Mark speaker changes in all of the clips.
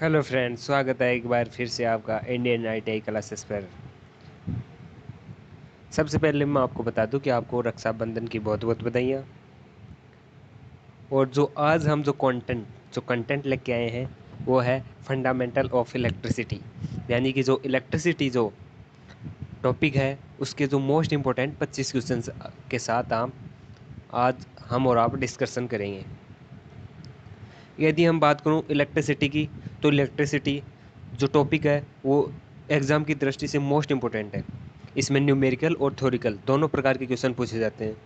Speaker 1: Hello friends, स्वागत है एक बार फिर से आपका इंडियन आईटीआई क्लासेस पर। सबसे पहले मैं आपको बता दूं कि आपको रक्षाबंधन की बहुत बहुत बधाइयाँ। और जो आज हम जो कंटेंट लेके आए हैं वो है फंडामेंटल ऑफ इलेक्ट्रिसिटी, यानी कि जो इलेक्ट्रिसिटी जो टॉपिक है उसके जो मोस्ट इम्पोर्टेंट 25 क्वेश्चंस के साथ हम और आप डिस्कशन करेंगे। यदि हम बात करूं इलेक्ट्रिसिटी की, तो इलेक्ट्रिसिटी जो टॉपिक है वो एग्ज़ाम की दृष्टि से मोस्ट इम्पोर्टेंट है। इसमें न्यूमेरिकल और थ्योरिकल दोनों प्रकार के क्वेश्चन पूछे जाते हैं।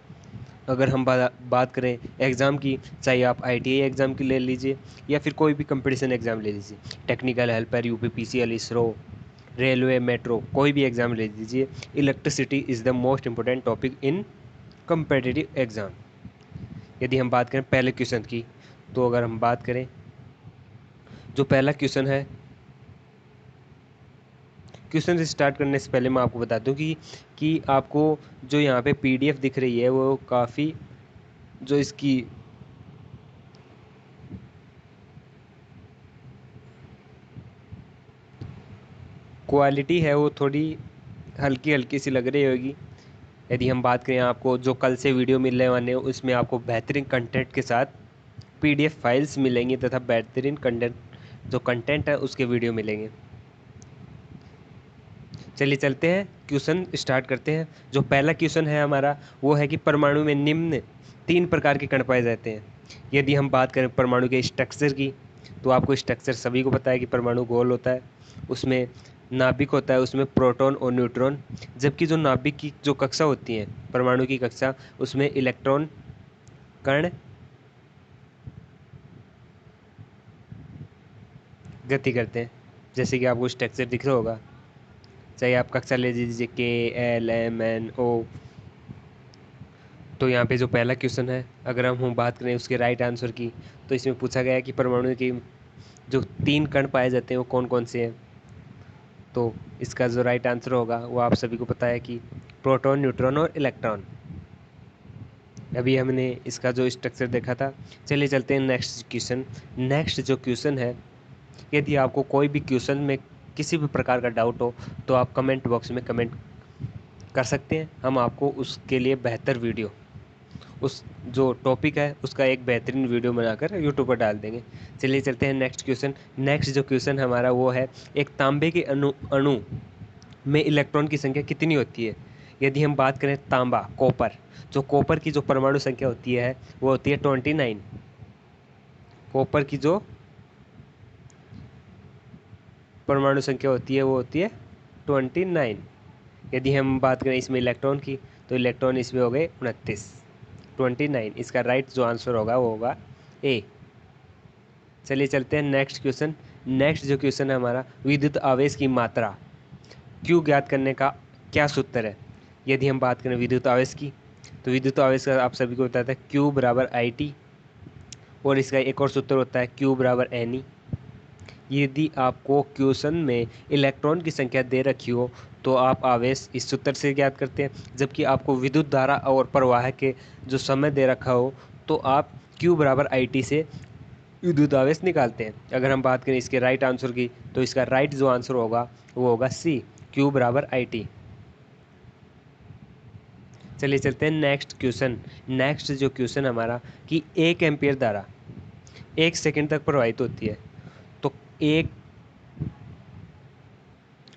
Speaker 1: अगर हम बात करें एग्ज़ाम की, चाहे आप आईटीआई एग्ज़ाम की ले लीजिए या फिर कोई भी कंपटीशन एग्ज़ाम ले लीजिए, technical helper, UPPCL, ISRO, railway, metro, कोई भी एग्ज़ाम ले लीजिए, electricity is the most important topic in competitive exam. यदि हम बात करें पहले क्वेश्चन की, तो अगर हम बात करें जो पहला क्वेश्चन से स्टार्ट करने से पहले मैं आपको बता दूं कि आपको जो यहाँ पे पीडीएफ दिख रही है वो काफ़ी, जो इसकी क्वालिटी है वो थोड़ी हल्की हल्की सी लग रही होगी। यदि हम बात करें, आपको जो कल से वीडियो मिलने वाले हैं उसमें आपको बेहतरीन कंटेंट के साथ पीडीएफ फाइल्स मिलेंगी तथा बेहतरीन कंटेंट है उसके वीडियो मिलेंगे। चलिए चलते हैं, क्वेश्चन स्टार्ट करते हैं। जो पहला क्वेश्चन है हमारा वो है कि परमाणु में निम्न 3 प्रकार के कण पाए जाते हैं। यदि हम बात करें परमाणु के स्ट्रक्चर की, तो आपको स्ट्रक्चर सभी को पता है कि परमाणु गोल होता है, उसमें नाभिक होता है, उसमें प्रोटॉन और न्यूट्रॉन। जबकि जो नाभिक की जो कक्षा होती है, परमाणु की कक्षा, उसमें इलेक्ट्रॉन कण गति करते हैं। जैसे कि आपको स्ट्रक्चर दिख रहा होगा, चाहे आप कक्षा ले लीजिए KLMNO। तो यहाँ पे जो पहला क्वेश्चन है, अगर हम बात करें उसके राइट आंसर की, तो इसमें पूछा गया है कि परमाणु के जो 3 कण पाए जाते हैं वो कौन कौन से हैं। तो इसका जो राइट आंसर होगा वो आप सभी को पता है कि प्रोटॉन, न्यूट्रॉन और इलेक्ट्रॉन। अभी हमने इसका जो स्ट्रक्चर देखा था। चलिए चलते हैं नेक्स्ट क्वेश्चन। नेक्स्ट जो क्वेश्चन है, यदि आपको कोई भी क्वेश्चन में किसी भी प्रकार का डाउट हो तो आप कमेंट बॉक्स में कमेंट कर सकते हैं। हम आपको उसके लिए बेहतर वीडियो, उस जो टॉपिक है उसका एक बेहतरीन वीडियो बनाकर यूट्यूब पर डाल देंगे। चलिए चलते हैं नेक्स्ट क्वेश्चन। नेक्स्ट जो क्वेश्चन हमारा वो है, एक तांबे के अणु अणु में इलेक्ट्रॉन की संख्या कितनी होती है। यदि हम बात करें तांबा, कॉपर, जो कॉपर की जो परमाणु संख्या होती है वो होती है 29। कॉपर की जो परमाणु संख्या होती है वो होती है 29। यदि हम बात करें इसमें इलेक्ट्रॉन की, तो इलेक्ट्रॉन इसमें हो गए 29। 29 इसका राइट जो आंसर होगा वो होगा ए। चलिए चलते हैं नेक्स्ट क्वेश्चन। नेक्स्ट जो क्वेश्चन है हमारा, विद्युत आवेश की मात्रा क्यू ज्ञात करने का क्या सूत्र है। यदि हम बात करें विद्युत आवेश की, तो विद्युत आवेश का आप सभी को बताता है क्यू बराबर IT, और इसका एक और सूत्र होता है क्यू बराबर NE। यदि आपको क्वेश्चन में इलेक्ट्रॉन की संख्या दे रखी हो तो आप आवेश इस सूत्र से ज्ञात करते हैं, जबकि आपको विद्युत धारा और प्रवाह के जो समय दे रखा हो तो आप Q बराबर IT से विद्युत आवेश निकालते हैं। अगर हम बात करें इसके राइट आंसर की, तो इसका राइट जो आंसर होगा वो होगा C, Q बराबर IT। चलिए चलते हैं नेक्स्ट क्वेश्चन। नेक्स्ट जो क्वेश्चन हमारा, कि 1 एम्पियर धारा 1 सेकंड तक प्रवाहित होती है, तो एक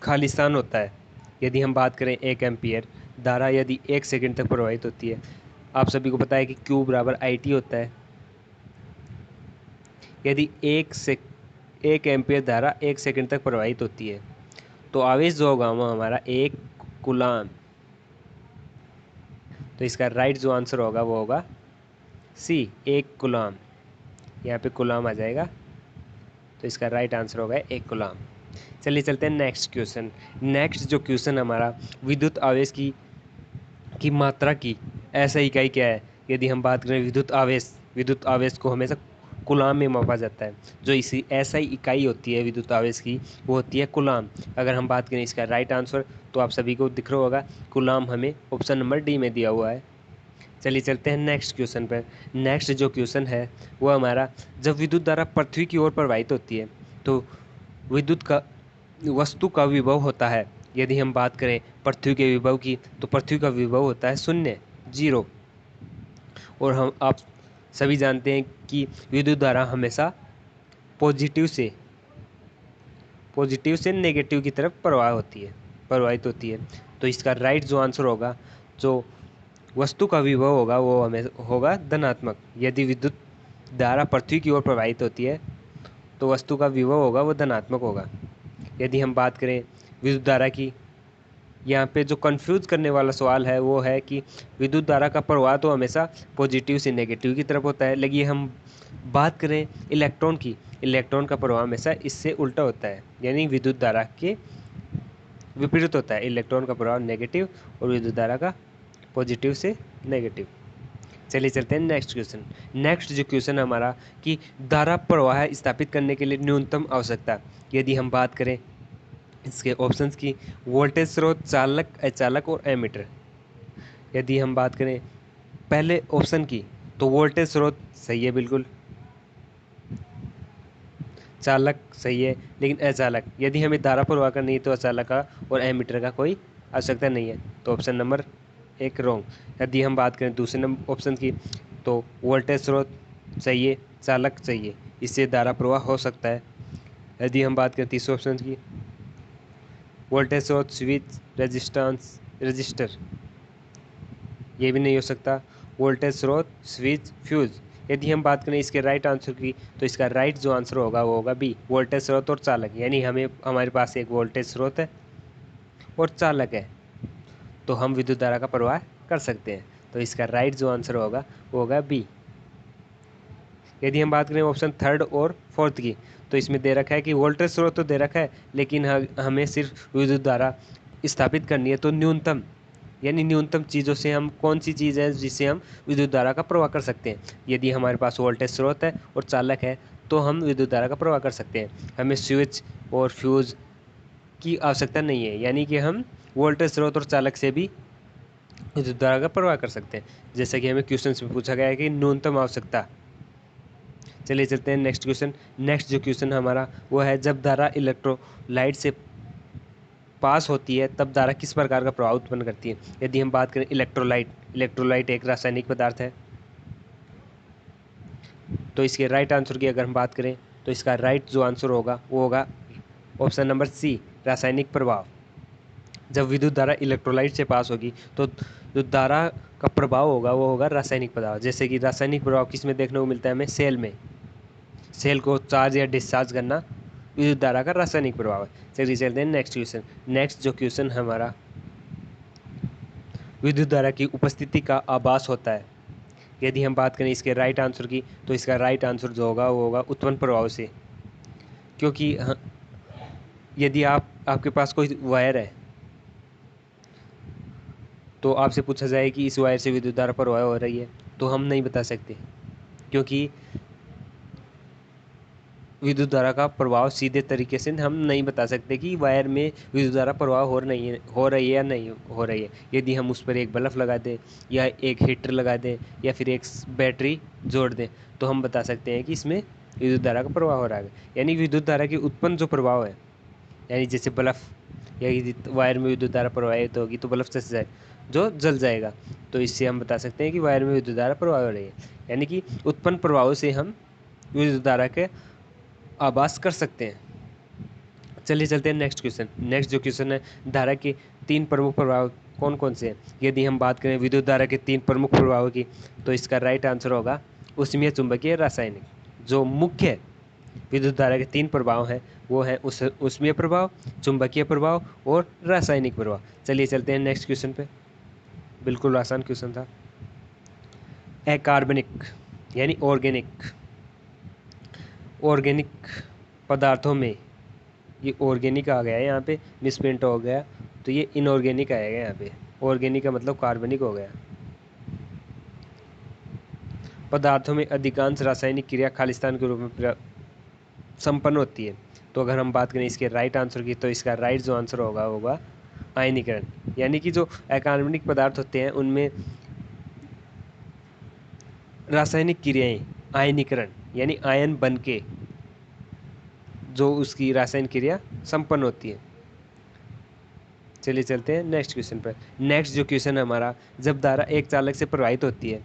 Speaker 1: खालिस्तान होता है। यदि हम बात करें 1 एम्पियर धारा यदि 1 सेकंड तक प्रवाहित होती है, आप सभी को पता है कि Q बराबर IT होता है। यदि 1 एम्पियर धारा 1 सेकंड तक प्रवाहित होती है तो आवेश जो होगा वो हमारा 1 कूलाम। तो इसका राइट जो आंसर होगा वो होगा C, 1 कूलाम। यहाँ पे कूलाम आ जाएगा, तो इसका राइट आंसर होगा 1 कूलाम। चलिए चलते हैं नेक्स्ट क्वेश्चन। नेक्स्ट जो क्वेश्चन हमारा, विद्युत आवेश की मात्रा की ऐसा इकाई क्या है। यदि हम बात करें विद्युत आवेश को हमेशा कूलाम में मापा जाता है। जो इसी ऐसा इकाई होती है विद्युत आवेश की, वो होती है कूलाम। अगर हम बात करें इसका राइट आंसर, तो आप सभी को दिख रहा होगा कूलाम हमें ऑप्शन नंबर D में दिया हुआ है। चलिए चलते हैं नेक्स्ट क्वेश्चन पर। नेक्स्ट जो क्वेश्चन है वो हमारा, जब विद्युत धारा पृथ्वी की ओर प्रवाहित होती है तो विद्युत का वस्तु का विभव होता है। यदि हम बात करें पृथ्वी के विभव की, तो पृथ्वी का विभव होता है 0, 0। और हम आप सभी जानते हैं कि विद्युत धारा हमेशा पॉजिटिव से नेगेटिव की तरफ प्रवाहित होती है। तो इसका राइट जो आंसर होगा, जो वस्तु का विभव होगा वो हमें होगा धनात्मक। यदि विद्युत धारा पृथ्वी की ओर प्रवाहित होती है तो वस्तु का विभव होगा वो धनात्मक होगा। यदि हम बात करें विद्युत धारा की, यहाँ पे जो कंफ्यूज करने वाला सवाल है वो है कि विद्युत धारा का प्रवाह तो हमेशा पॉजिटिव से नेगेटिव की तरफ होता है, लेकिन हम बात करें इलेक्ट्रॉन की, इलेक्ट्रॉन का प्रवाह हमेशा इससे उल्टा होता है, यानी विद्युत धारा के विपरीत होता है। इलेक्ट्रॉन का प्रवाह नेगेटिव और विद्युत धारा का पॉजिटिव से नेगेटिव। चलिए चलते हैं नेक्स्ट क्वेश्चन। नेक्स्ट जो क्वेश्चन हमारा कि धारा प्रवाह स्थापित करने के लिए न्यूनतम आवश्यकता। यदि हम बात करें इसके ऑप्शंस की, वोल्टेज स्रोत, चालक, अचालक और एमीटर। यदि हम बात करें पहले ऑप्शन की, तो वोल्टेज स्रोत सही है बिल्कुल, चालक सही है, लेकिन अचालक, यदि हमें धारा प्रवाह करनी है तो अचालक का और एमीटर का कोई आवश्यकता नहीं है, तो ऑप्शन नंबर 1 रॉन्ग। यदि हम बात करें दूसरे नंबर ऑप्शन की, तो वोल्टेज स्रोत चाहिए, चालक चाहिए, इससे धारा प्रवाह हो सकता है। यदि हम बात करें तीसरे ऑप्शन की, वोल्टेज स्रोत, स्विच, रजिस्टर, ये भी नहीं हो सकता। वोल्टेज स्रोत, स्विच, फ्यूज। यदि हम बात करें इसके राइट आंसर की, तो इसका राइट जो आंसर होगा वो होगा बी, वोल्टेज स्रोत और चालक। यानी हमारे पास एक वोल्टेज स्रोत है और चालक है, तो हम विद्युत धारा का प्रवाह कर सकते हैं। तो इसका राइट जो आंसर होगा वो होगा बी। यदि हम बात करें ऑप्शन थर्ड और फोर्थ की, तो इसमें दे रखा है कि वोल्टेज स्रोत तो दे रखा है, लेकिन हमें सिर्फ विद्युत धारा स्थापित करनी है, तो न्यूनतम, यानी न्यूनतम चीज़ों से हम कौन सी चीज़ है जिससे हम विद्युत धारा का प्रवाह कर सकते हैं। यदि हमारे पास वोल्टेज स्रोत है और चालक है तो हम विद्युत धारा का प्रवाह कर सकते हैं। हमें स्विच और फ्यूज़ की आवश्यकता नहीं है, यानी कि हम वोल्टेज स्रोत और चालक से भी विद्युत धारा का प्रवाह कर सकते हैं, जैसे कि हमें क्वेश्चन में पूछा गया है कि न्यूनतम आवश्यकता। चलिए चलते हैं नेक्स्ट क्वेश्चन। नेक्स्ट जो क्वेश्चन हमारा वो है, जब धारा इलेक्ट्रोलाइट से पास होती है तब धारा किस प्रकार का प्रभाव उत्पन्न करती है। यदि हम बात करें इलेक्ट्रोलाइट एक रासायनिक पदार्थ है, तो इसके राइट आंसर की अगर हम बात करें, तो इसका राइट जो आंसर होगा वो होगा ऑप्शन नंबर सी, रासायनिक प्रभाव। जब विद्युत धारा इलेक्ट्रोलाइट से पास होगी तो जो धारा का प्रभाव होगा वो होगा रासायनिक प्रभाव। जैसे कि रासायनिक प्रभाव किस में देखने को मिलता है हमें, सेल में। सेल को चार्ज या डिस्चार्ज करना विद्युत धारा का रासायनिक प्रभाव है। चलिए चलते हैं नेक्स्ट क्वेश्चन। नेक्स्ट जो क्वेश्चन हमारा, विद्युत धारा की उपस्थिति का आभास होता है। यदि हम बात करें इसके राइट आंसर की, तो इसका राइट आंसर जो होगा वो होगा उत्पन्न प्रभाव से। क्योंकि यदि आपके पास कोई वायर है तो आपसे पूछा जाए कि इस वायर से विद्युत धारा प्रवाह हो रही है, तो हम नहीं बता सकते, क्योंकि विद्युत धारा का प्रभाव सीधे तरीके से हम नहीं बता सकते कि वायर में विद्युत धारा प्रवाह हो रही है या नहीं हो रही है। यदि हम उस पर एक बल्ब लगा दें या एक हीटर लगा दें या फिर एक बैटरी जोड़ दें, तो हम बता सकते हैं कि इसमें विद्युत धारा का प्रवाह हो रहा है। यानी विद्युत धारा की उत्पन्न जो प्रभाव है, यानी जैसे बल्ब या यदि वायर में विद्युत धारा प्रवाहित होगी तो बल्ब जल जाएगा, तो इससे हम बता सकते हैं कि वायर में विद्युत धारा प्रवाह हो रही है। यानी कि उत्पन्न प्रभावों से हम विद्युत धारा के आभास कर सकते हैं। चलिए चलते हैं नेक्स्ट क्वेश्चन। नेक्स्ट जो क्वेश्चन है, धारा के 3 प्रमुख प्रभाव कौन कौन से हैं। यदि हम बात करें विद्युत धारा के 3 प्रमुख प्रभावों की, तो इसका राइट आंसर होगा ऊष्मीय, चुंबकीय, रासायनिक। जो मुख्य विद्युत धारा के 3 प्रभाव हैं वो है ऊष्मीय प्रभाव, चुंबकीय प्रभाव और रासायनिक प्रभाव। चलिए चलते हैं नेक्स्ट क्वेश्चन पे। बिल्कुल आसान क्वेश्चन था। अकार्बनिक यानी ऑर्गेनिक पदार्थों में, ये ऑर्गेनिक आ गया है यहाँ पे, मिसप्रिंट हो गया, तो ये इनऑर्गेनिक आएगा यहाँ पे। ऑर्गेनिक का मतलब कार्बनिक हो गया। पदार्थों में अधिकांश रासायनिक क्रिया खालिस्तान के रूप में संपन्न होती है। तो अगर हम बात करें इसके राइट आंसर की, तो इसका राइट जो आंसर होगा आयनीकरण। यानी कि जो अकार्बनिक पदार्थ होते हैं उनमें रासायनिक क्रियाएं आयनीकरण, यानी आयन बन के जो उसकी रासायनिक क्रिया संपन्न होती है। चलिए चलते हैं नेक्स्ट क्वेश्चन पर। नेक्स्ट जो क्वेश्चन है हमारा, जब धारा एक चालक से प्रवाहित होती है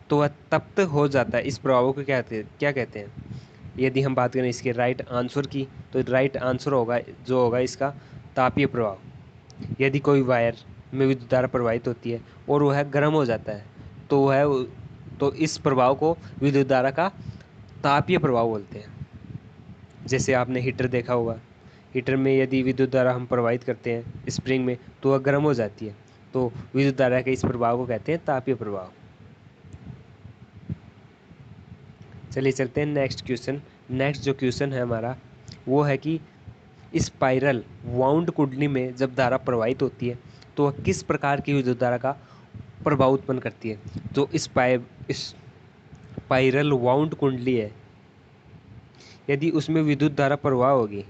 Speaker 1: तो वह तप्त हो जाता है, इस प्रभाव को क्या कहते हैं? यदि हम बात करें इसके राइट आंसर की, तो राइट आंसर होगा जो होगा इसका तापीय प्रभाव। यदि कोई वायर में विद्युत धारा प्रवाहित होती है और वह गर्म हो जाता है तो इस प्रभाव को विद्युत धारा का तापीय प्रभाव बोलते हैं। जैसे आपने हीटर देखा होगा, हीटर में यदि विद्युत धारा हम प्रवाहित करते हैं स्प्रिंग में तो वह गर्म हो जाती है, तो विद्युत धारा के इस प्रभाव को कहते हैं तापीय प्रभाव। चलिए चलते हैं नेक्स्ट क्वेश्चन। नेक्स्ट जो क्वेश्चन है हमारा वो है कि स्पाइरल वाउंड कुंडली में जब धारा प्रवाहित होती है तो वह किस प्रकार की विद्युत धारा का प्रभाव उत्पन्न करती है? जो स्पाइरल वाउंड कुंडली है, यदि उसमें विद्युत धारा प्रवाह होगी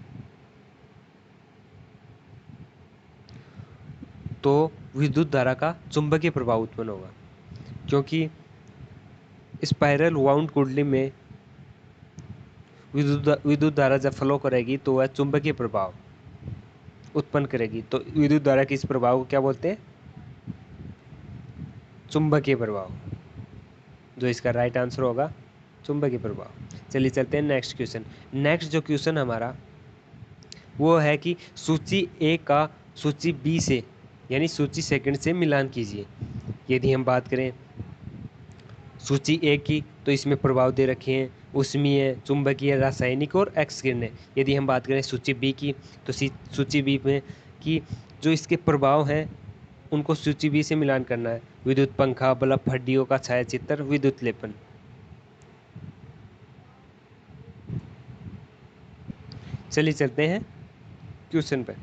Speaker 1: तो विद्युत धारा का चुंबकीय प्रभाव उत्पन्न होगा, क्योंकि स्पाइरल वाउंड कुंडली में विद्युत धारा जब फ्लो करेगी तो वह चुंबकीय प्रभाव उत्पन्न करेगी। तो विद्युत धारा के इस प्रभाव को क्या बोलते हैं? चुंबकीय प्रभाव। जो इसका राइट आंसर होगा चुंबकीय प्रभाव। चलिए चलते हैं नेक्स्ट क्वेश्चन। नेक्स्ट जो क्वेश्चन हमारा वो है कि सूची ए का सूची बी से यानी सूची सेकंड से मिलान कीजिए। यदि हम बात करें सूची ए की, तो इसमें प्रभाव दे रखे हैं उष्मीय, चुंबकीय, रासायनिक और एक्स किरणें। यदि हम बात करें सूची बी की, तो सूची बी में कि जो इसके प्रभाव हैं उनको सूची बी से मिलान करना है। विद्युत पंखा, बल्ब, हड्डियों का छायाचित्र, विद्युत लेपन। चलिए चलते हैं क्वेश्चन पे।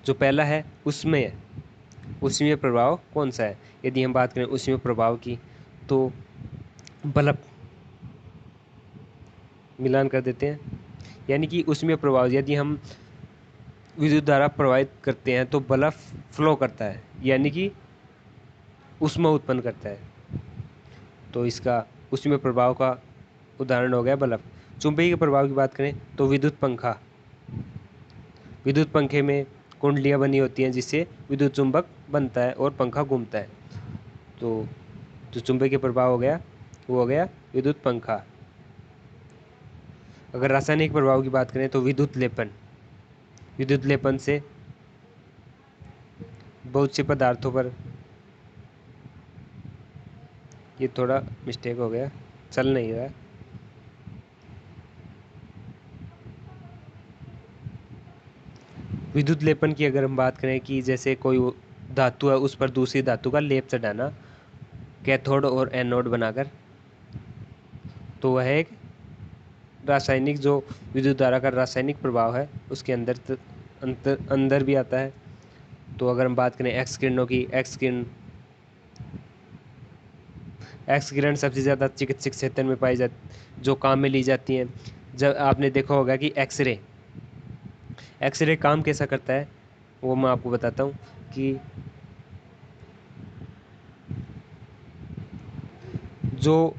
Speaker 1: जो पहला है उष्मीय प्रभाव कौन सा है? यदि हम बात करें उष्मीय प्रभाव की, तो बल्ब मिलान कर देते हैं, यानी कि उष्मीय प्रभाव यदि हम विद्युत धारा प्रवाहित करते हैं तो बल्ब फ्लो करता है, यानी कि ऊष्मा उत्पन्न करता है। तो इसका उष्मीय प्रभाव का उदाहरण हो गया बल्ब। चुंबकीय प्रभाव की बात करें तो विद्युत पंखे में कुंडलियां बनी होती हैं जिससे विद्युत चुंबक बनता है और पंखा घूमता है। तो जो चुंबकीय प्रभाव हो गया वो हो गया विद्युत पंखा। अगर रासायनिक प्रभाव की बात करें तो विद्युत लेपन से बहुत से पदार्थों पर, ये थोड़ा मिस्टेक हो गया, चल नहीं रहा। विद्युत लेपन की अगर हम बात करें कि जैसे कोई धातु है उस पर दूसरी धातु का लेप चढ़ाना कैथोड और एनोड बनाकर, तो वह एक रासायनिक जो विद्युत धारा का रासायनिक प्रभाव है उसके अंदर भी आता है। तो अगर हम बात करें एक्स किरणों की, एक्स किरण सबसे ज़्यादा चिकित्सक क्षेत्र में पाई जाती, जो काम में ली जाती हैं। जब आपने देखा होगा कि एक्सरे काम कैसा करता है, वो मैं आपको बताता हूँ कि जो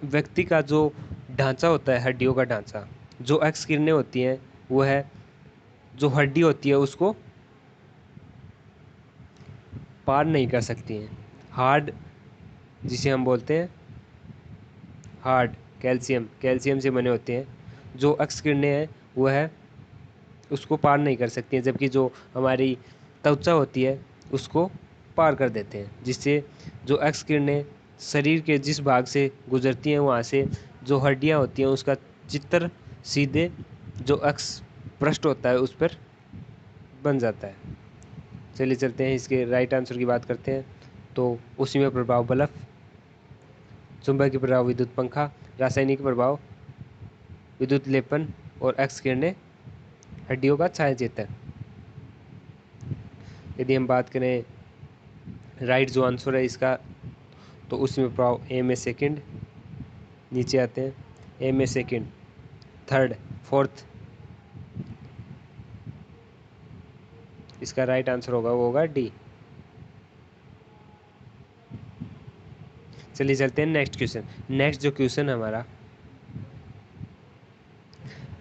Speaker 1: व्यक्ति का जो ढांचा होता है, हड्डियों का ढांचा, जो एक्स किरणें होती हैं वो है जो हड्डी होती है उसको पार नहीं कर सकती हैं। हार्ड, जिसे हम बोलते हैं हार्ड, कैल्शियम से बने होते हैं। जो एक्स किरणें हैं वो है उसको पार नहीं कर सकती हैं, जबकि जो हमारी त्वचा होती है उसको पार कर देते हैं, जिससे जो एक्स किरणें शरीर के जिस भाग से गुजरती हैं वहाँ से जो हड्डियाँ होती हैं उसका चित्र सीधे जो एक्स पृष्ठ होता है उस पर बन जाता है। चलिए चलते हैं इसके राइट आंसर की बात करते हैं। तो उसी में प्रभाव बल्ब, चुंबकीय प्रभाव विद्युत पंखा, रासायनिक प्रभाव विद्युत लेपन और एक्स किरणें हड्डियों का छायाचित्र। यदि हम बात करें राइट जो आंसर है इसका, तो उसमें प्रभाव ए में सेकंड, नीचे आते हैं ए में सेकंड, थर्ड, फोर्थ, इसका राइट आंसर होगा वो होगा डी। चलिए चलते हैं नेक्स्ट क्वेश्चन। नेक्स्ट जो क्वेश्चन हमारा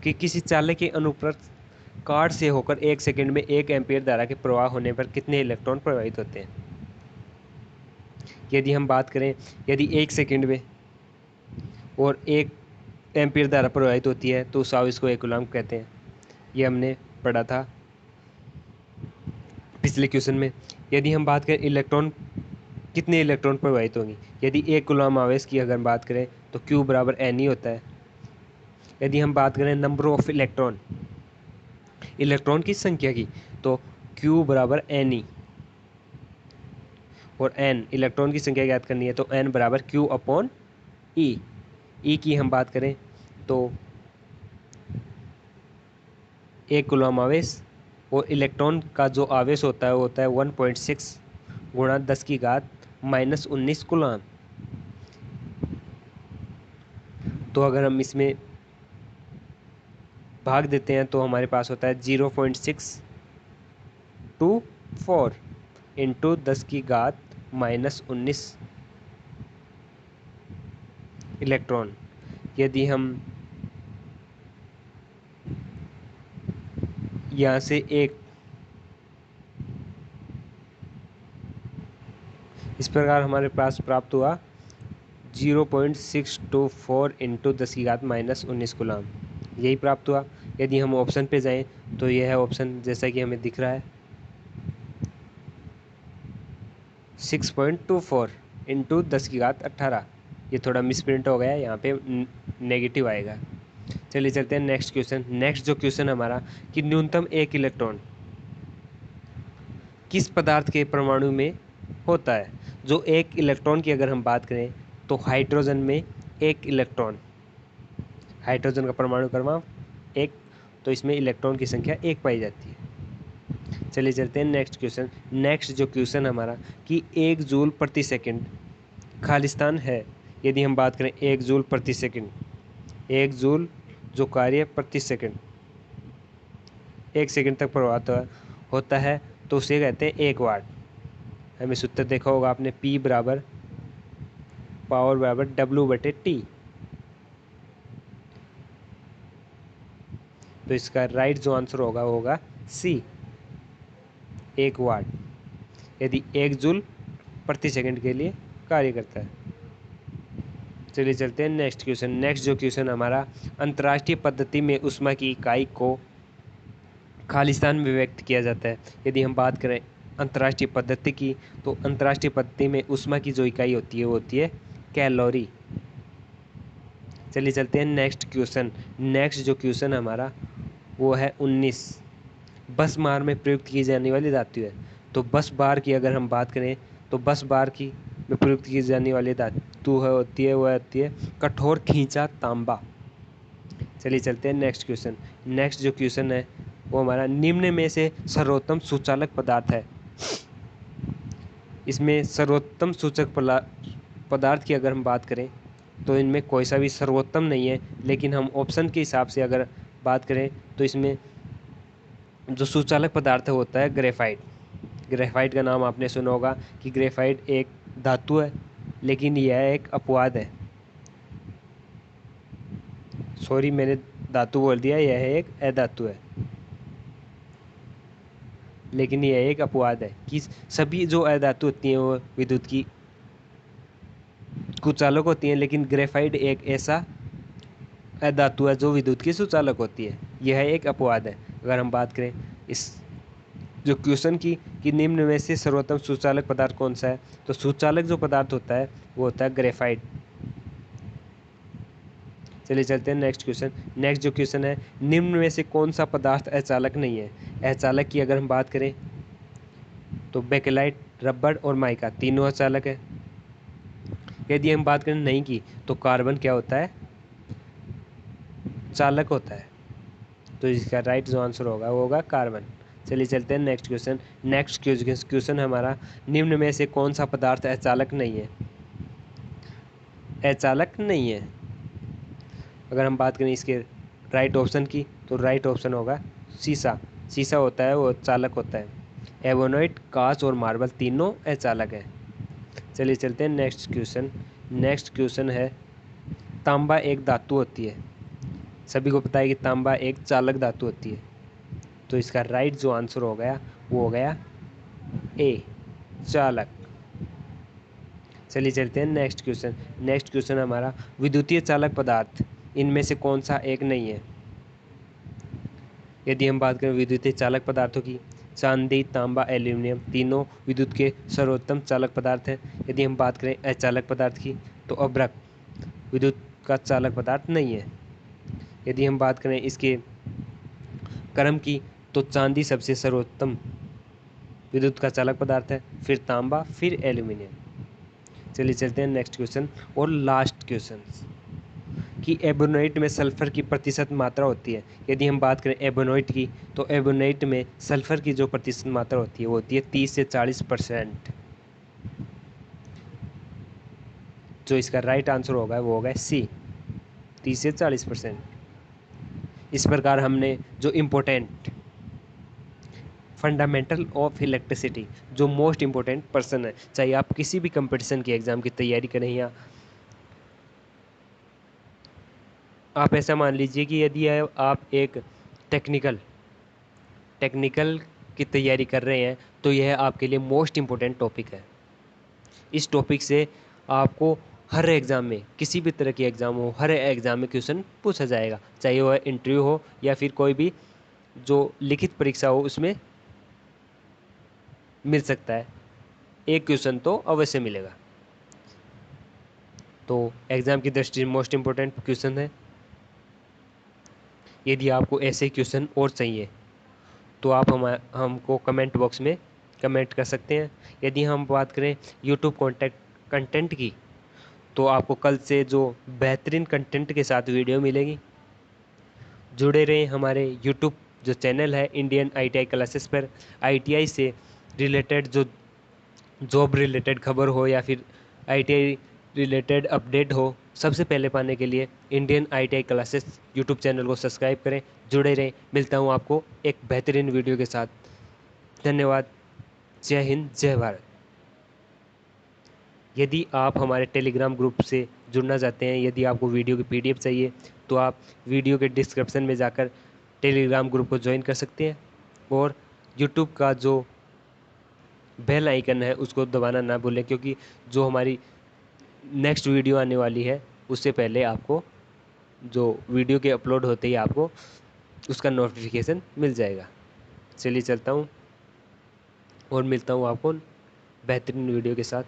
Speaker 1: कि किसी चालक के अनुप्रस्थ काट से होकर 1 सेकंड में 1 एम्पीयर धारा के प्रवाह होने पर कितने इलेक्ट्रॉन प्रवाहित होते हैं। यदि हम बात करें, यदि 1 सेकंड में और 1 एम्पीयर धारा प्रवाहित होती है तो उस आवेश को एक कूलम्ब कहते हैं। ये हमने पढ़ा था पिछले क्वेश्चन में। यदि हम बात करें कितने इलेक्ट्रॉन प्रवाहित होंगे, यदि 1 कूलम्ब आवेश की अगर हम बात करें तो Q बराबर N ही होता है। यदि हम बात करें नंबर ऑफ इलेक्ट्रॉन की संख्या की, तो Q बराबर N ही, और N इलेक्ट्रॉन की संख्या ज्ञात करनी है तो N बराबर Q अपॉन E। E की हम बात करें तो 1 कूलम्ब आवेश, और इलेक्ट्रॉन का जो आवेश होता है वो होता है 1.6 गुणा 10⁻⁻19 कूलम्ब। तो अगर हम इसमें भाग देते हैं तो हमारे पास होता है 0.624 इंटू 10⁻⁻19 इलेक्ट्रॉन। यदि हम यहाँ से इस प्रकार हमारे पास प्राप्त हुआ 0.624 इंटू 10⁻⁻19 कूलम्ब, यही प्राप्त हुआ। यदि हम ऑप्शन पे जाएं तो यह है ऑप्शन जैसा कि हमें दिख रहा है 6.24 इंटू 10⁻18। ये थोड़ा मिसप्रिंट हो गया है, यहाँ पे नेगेटिव आएगा। चलिए चलते हैं नेक्स्ट क्वेश्चन। नेक्स्ट जो क्वेश्चन हमारा कि न्यूनतम 1 इलेक्ट्रॉन किस पदार्थ के परमाणु में होता है। जो 1 इलेक्ट्रॉन की अगर हम बात करें तो हाइड्रोजन में 1 इलेक्ट्रॉन, हाइड्रोजन का परमाणु क्रमांक 1, तो इसमें इलेक्ट्रॉन की संख्या 1 पाई जाती है। चलिए चलते हैं नेक्स्ट क्वेश्चन। नेक्स्ट जो क्वेश्चन हमारा कि 1 जूल प्रति सेकंड खालिस्तान है। यदि हम बात करें 1 जूल प्रति सेकंड, 1 जूल जो कार्य प्रति सेकंड 1 सेकंड तक प्रभावित होता है तो उसे कहते हैं 1 वाट। हमें सूत्र देखा होगा आपने, P बराबर पावर बराबर W/T। तो इसका राइट जो आंसर होगा वो होगा C, 1 वाट, यदि 1 जूल प्रति सेकंड के लिए कार्य करता है। चलिए चलते हैं नेक्स्ट क्वेश्चन। नेक्स्ट जो क्वेश्चन हमारा अंतर्राष्ट्रीय पद्धति में ऊष्मा की इकाई को खालिस्तान में व्यक्त किया जाता है। यदि हम बात करें अंतर्राष्ट्रीय पद्धति की, तो अंतर्राष्ट्रीय पद्धति में ऊष्मा की जो इकाई होती है वो होती है कैलोरी। चलिए चलते हैं नेक्स्ट क्वेश्चन। नेक्स्ट जो क्वेश्चन हमारा वो है 19, बस बार में प्रयुक्त की जाने वाली धातु है। तो बस बार की अगर हम बात करें तो बस बार की में प्रयुक्त की जाने वाली धातु होती है वो होती है कठोर खींचा तांबा। चलिए चलते हैं नेक्स्ट क्वेश्चन। नेक्स्ट जो क्वेश्चन है वो हमारा निम्न में से सर्वोत्तम सूचालक पदार्थ है। इसमें सर्वोत्तम सूचक पदार्थ की अगर हम बात करें तो इनमें कोई सा भी सर्वोत्तम नहीं है, लेकिन हम ऑप्शन के हिसाब से अगर बात करें तो इसमें जो सूचालक पदार्थ होता है ग्रेफाइट। ग्रेफाइट का नाम आपने सुना होगा कि ग्रेफाइट एक धातु है, लेकिन यह एक अपवाद है। सॉरी, मैंने धातु बोल दिया, यह एक अधातु है, लेकिन यह एक अपवाद है कि सभी जो अधातु होती हैं वो विद्युत की कुचालक होती हैं, लेकिन ग्रेफाइट एक ऐसा अधातु है जो विद्युत की सुचालक होती है। यह एक अपवाद है। अगर हम बात करें इस जो क्वेश्चन की कि निम्न में से सर्वोत्तम सुचालक पदार्थ कौन सा है, तो सुचालक जो पदार्थ होता है वो होता है ग्रेफाइट। चलिए चलते हैं नेक्स्ट क्वेश्चन। नेक्स्ट जो क्वेश्चन है निम्न में से कौन सा पदार्थ अचालक नहीं है। अचालक की अगर हम बात करें तो बेकेलाइट, रबड़ और माइका तीनों अचालक है। यदि हम बात करें नहीं की तो कार्बन क्या होता है, चालक होता है। तो इसका राइट जो आंसर होगा वो होगा कार्बन। चलिए चलते हैं नेक्स्ट क्वेश्चन। नेक्स्ट क्वेश्चन हमारा निम्न में से कौन सा पदार्थ अचालक नहीं है। अचालक नहीं है अगर हम बात करें इसके राइट ऑप्शन की तो राइट ऑप्शन होगा शीशा। शीशा होता है वो चालक होता है। एवोनाइट, कांच और मार्बल तीनों अचालक है। चलिए चलते हैं नेक्स्ट क्वेश्चन। नेक्स्ट क्वेश्चन है तांबा एक धातु होती है। सभी को पता है कि तांबा एक चालक धातु होती है। तो इसका राइट जो आंसर हो गया वो हो गया ए, चालक। चलिए चलते हैं नेक्स्ट क्वेश्चन। नेक्स्ट क्वेश्चन हमारा, विद्युतीय चालक पदार्थ इनमें से कौन सा एक नहीं है? यदि हम बात करें विद्युतीय चालक पदार्थों की, चांदी, तांबा, एल्यूमिनियम तीनों विद्युत के सर्वोत्तम चालक पदार्थ हैं। यदि हम बात करें अचालक पदार्थ की, तो अभ्रक विद्युत का चालक पदार्थ नहीं है। यदि हम बात करें इसके क्रम की, तो चांदी सबसे सर्वोत्तम विद्युत का चालक पदार्थ है, फिर तांबा, फिर एल्यूमिनियम। चलिए चलते हैं नेक्स्ट क्वेश्चन और लास्ट क्वेश्चन कि एबोनाइट में सल्फर की प्रतिशत मात्रा होती है। यदि हम बात करें एबोनाइट की, तो एबोनाइट में सल्फर की जो प्रतिशत मात्रा होती है वो होती है 30 से 40%। जो इसका राइट आंसर होगा वो होगा सी, 30 से 40%। इस प्रकार हमने जो इम्पोर्टेंट फंडामेंटल ऑफ इलेक्ट्रिसिटी, जो मोस्ट इम्पोर्टेंट पर्सन है, चाहे आप किसी भी कंपटीशन की एग्ज़ाम की तैयारी करें या आप ऐसा मान लीजिए कि यदि आप एक टेक्निकल टेक्निकल की तैयारी कर रहे हैं, तो यह आपके लिए मोस्ट इम्पोर्टेंट टॉपिक है। इस टॉपिक से आपको हर एग्ज़ाम में, किसी भी तरह की एग्ज़ाम हो, हर एग्ज़ाम में क्वेश्चन पूछा जाएगा, चाहे वह इंटरव्यू हो या फिर कोई भी जो लिखित परीक्षा हो उसमें मिल सकता है। एक क्वेश्चन तो अवश्य मिलेगा। तो एग्ज़ाम की दृष्टि से मोस्ट इम्पोर्टेंट क्वेश्चन है। यदि आपको ऐसे क्वेश्चन और चाहिए तो आप हमको कमेंट बॉक्स में कमेंट कर सकते हैं। यदि हम बात करें यूट्यूब कंटेंट की, तो आपको कल से जो बेहतरीन कंटेंट के साथ वीडियो मिलेगी। जुड़े रहें हमारे यूट्यूब जो चैनल है इंडियन आईटीआई क्लासेस पर। आईटीआई से रिलेटेड जो जॉब रिलेटेड खबर हो या फिर आईटीआई रिलेटेड अपडेट हो, सबसे पहले पाने के लिए Indian ITI classes YouTube channel को सब्सक्राइब करें, जुड़े रहें। मिलता हूँ आपको एक बेहतरीन वीडियो के साथ। धन्यवाद। जय हिंद, जय भारत। यदि आप हमारे टेलीग्राम ग्रुप से जुड़ना चाहते हैं, यदि आपको वीडियो की पीडीएफ चाहिए, तो आप वीडियो के डिस्क्रिप्शन में जाकर टेलीग्राम ग्रुप को ज्वाइन कर सकते हैं। और यूट्यूब का जो बेल आइकन है उसको दबाना ना भूलें, क्योंकि जो हमारी नेक्स्ट वीडियो आने वाली है उससे पहले आपको, जो वीडियो के अपलोड होते ही आपको उसका नोटिफिकेशन मिल जाएगा। चलिए चलता हूँ और मिलता हूँ आपको बेहतरीन वीडियो के साथ।